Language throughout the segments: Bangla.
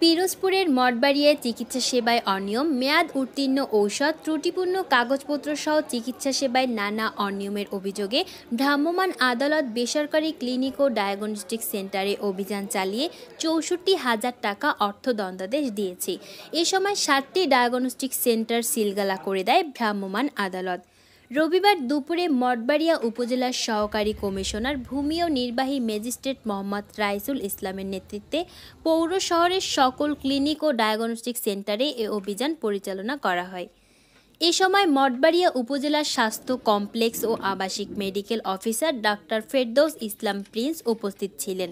পিরোজপুরের মঠবাড়িয়ায় চিকিৎসা সেবায় অনিয়ম, মেয়াদ উত্তীর্ণ ঔষধ, ত্রুটিপূর্ণ কাগজপত্রসহ চিকিৎসা সেবায় নানা অনিয়মের অভিযোগে ভ্রাম্যমাণ আদালত বেসরকারি ক্লিনিক ও ডায়াগনস্টিক সেন্টারে অভিযান চালিয়ে ৬৪,০০০ টাকা অর্থদণ্ডাদেশ দিয়েছে। এ সময় ৭টি ডায়াগনস্টিক সেন্টার সিলগালা করে দেয় ভ্রাম্যমাণ আদালত। রবিবার দুপুরে মঠবাড়িয়া উপজেলার সহকারী কমিশনার ভূমি ও নির্বাহী ম্যাজিস্ট্রেট মোহাম্মদ রাইসুল ইসলামের নেতৃত্বে পৌর শহরের সকল ক্লিনিক ও ডায়াগনস্টিক সেন্টারে এ অভিযান পরিচালনা করা হয়। এ সময় মঠবাড়িয়া উপজেলার স্বাস্থ্য কমপ্লেক্স ও আবাসিক মেডিকেল অফিসার ডাক্তার ফেরদৌস ইসলাম প্রিন্স উপস্থিত ছিলেন।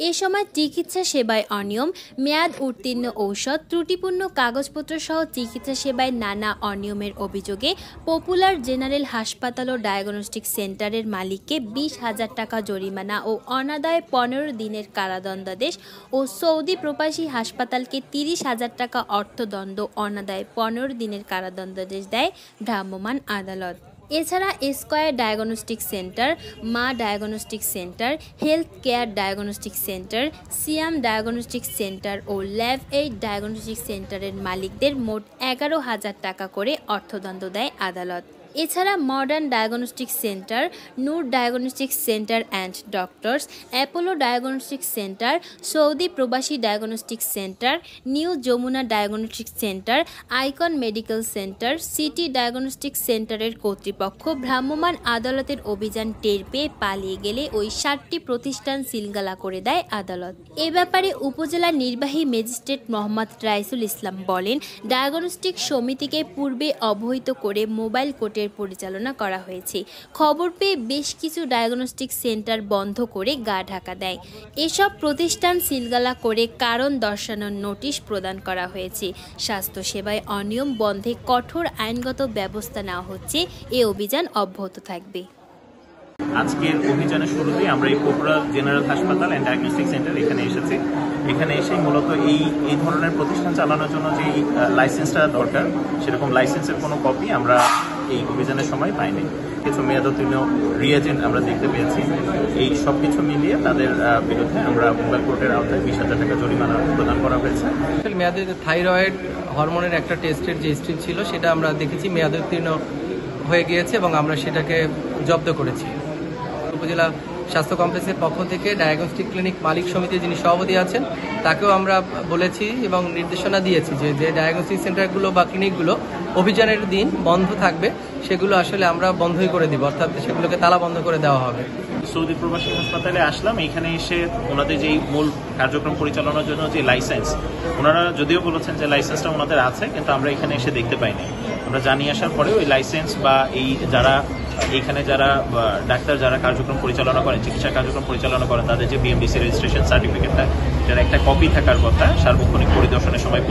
এ সময় চিকিৎসা সেবায় অনিয়ম, মেয়াদ উত্তীর্ণ ঔষধ, ত্রুটিপূর্ণ কাগজপত্র সহ চিকিৎসা সেবায় নানা অনিয়মের অভিযোগে পপুলার জেনারেল হাসপাতাল ও ডায়াগনস্টিক সেন্টারের মালিককে ২০,০০০ টাকা জরিমানা ও অনাদায়ে ১৫ দিনের কারাদণ্ডাদেশ ও সৌদি প্রবাসী হাসপাতালকে ৩০,০০০ টাকা অর্থদণ্ড, অনাদায়ে ১৫ দিনের কারাদণ্ডাদেশ দেয় ভ্রাম্যমাণ আদালত। এছাড়া স্কয়ার ডায়াগনস্টিক সেন্টার, মা diagnostic centre, health care diagnostic centre, Siam diagnostic centre ও ল্যাব এইড ডায়াগনস্টিক সেন্টারের মালিকদের মোট ১১,০০০ টাকা করে অর্থদণ্ড দেয় আদালত। এছাড়া modern diagnostic centre, Noor diagnostic centre and doctors, Apollo diagnostic centre, Saudi প্রবাসী diagnostic centre, new Jamuna diagnostic centre, icon medical centre, city diagnostic সেন্টারের কর্তৃপক্ষ ভ্রাম্যমাণ আদালতের অভিযান টের পেয়ে পালিয়ে গেলে ওই ৭টি প্রতিষ্ঠান সিলগালা করে দেয় আদালত। এ ব্যাপারে উপজেলা নির্বাহী ম্যাজিস্ট্রেট মোহাম্মদ রাইসুল ইসলাম বলেন, ডায়াগনস্টিক সমিতিকে পূর্বে অবহিত করে মোবাইল কোর্টের পরিচালনা করা হয়েছে। খবর পেয়ে বেশ কিছু ডায়াগনস্টিক সেন্টার বন্ধ করে গা ঢাকা দেয়। এসব প্রতিষ্ঠান সিলগালা করে কারণ দর্শানোর নোটিশ প্রদান করা হয়েছে। স্বাস্থ্য সেবায় অনিয়ম বন্ধে কঠোর আইনগত ব্যবস্থা নেওয়া হচ্ছে। এ অভিযান অব্যাহত থাকবে। আজকের অভিযানের শুরুতেই আমরা এই পপুলার জেনারেল হাসপাতাল অ্যান্ড ডায়াগনস্টিক সেন্টার এখানে এসেছি। এখানে এসে মূলত এই ধরনের প্রতিষ্ঠান চালানোর জন্য যে লাইসেন্সটা দরকার, সেরকম লাইসেন্সের কোনো কপি আমরা এই অভিযানের সময় পাইনি। কিছু মেয়াদোত্তীর্ণ রিয়েজেন্ট আমরা দেখতে পেয়েছি। এই সব কিছু মিলিয়ে তাদের বিরুদ্ধে আমরা মোবাইল কোর্টের আওতায় ২০,০০০ টাকা জরিমানা প্রদান করা হয়েছে। মেয়াদে থাইরয়েড হরমোনের একটা টেস্টের যে স্ট্রিপ ছিল সেটা আমরা দেখেছি মেয়াদোত্তীর্ণ হয়ে গিয়েছে এবং আমরা সেটাকে জব্দ করেছি। উপজেলা স্বাস্থ্য কমপ্লেক্সের পক্ষ থেকে ডায়াগনস্টিক ক্লিনিক মালিক সমিতির যিনি সভাপতি আছেন তাকেও আমরা বলেছি এবং নির্দেশনা দিয়েছি যে ডায়াগনস্টিক সেন্টারগুলো বা ক্লিনিকগুলো অভিযানের দিন বন্ধ থাকবে সেগুলো আসলে আমরা বন্ধই করে দিব, অর্থাৎ সেগুলোকে তালা বন্ধ করে দেওয়া হবে। সৌদি প্রবাসী হাসপাতালে আসলাম। এখানে এসে ওনাদের যেই মূল কার্যক্রম পরিচালনার জন্য যে লাইসেন্স, ওনারা যদিও বলেছেন যে লাইসেন্সটা ওনাদের আছে, কিন্তু আমরা এখানে এসে দেখতে পাইনি। আমরা জানিয়ে আসার পরেও ওই লাইসেন্স বা এই এখানে যারা ডাক্তার যারা কার্যক্রম পরিচালনা করেন, চিকিৎসা কার্যক্রম পরিচালনা করেন, তাদের যে বিএমডিসি রেজিস্ট্রেশন সার্টিফিকেটটা, যার একটা কপি থাকার কথা সার্বক্ষণিক পরিদর্শনের সময়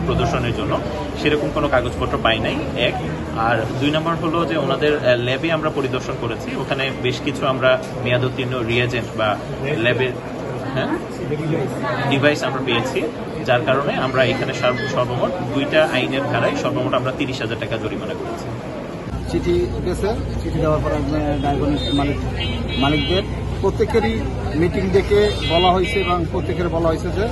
প্রদর্শনের জন্য, সেরকম কোনো কাগজপত্র পাই নাই, এক। আর ২ নম্বর হলো যে ওনাদের ল্যাবে আমরা পরিদর্শন করেছি, ওখানে বেশ কিছু আমরা মেয়াদোত্তীর্ণ রিয়েজেন্ট বা ল্যাবের ডিভাইস আমরা পেয়েছি, যার কারণে আমরা এখানে সর্বমোট ২টা আইনের ধারায় সর্বমোট আমরা ৩০,০০০ টাকা জরিমানা করেছি। চিঠি গেছে, চিঠি দেওয়ার পর ডায়াগনস্টিক মালিকদের প্রত্যেকেরই মিটিং ডেকে বলা হয়েছে এবং প্রত্যেকের বলা হয়েছে যে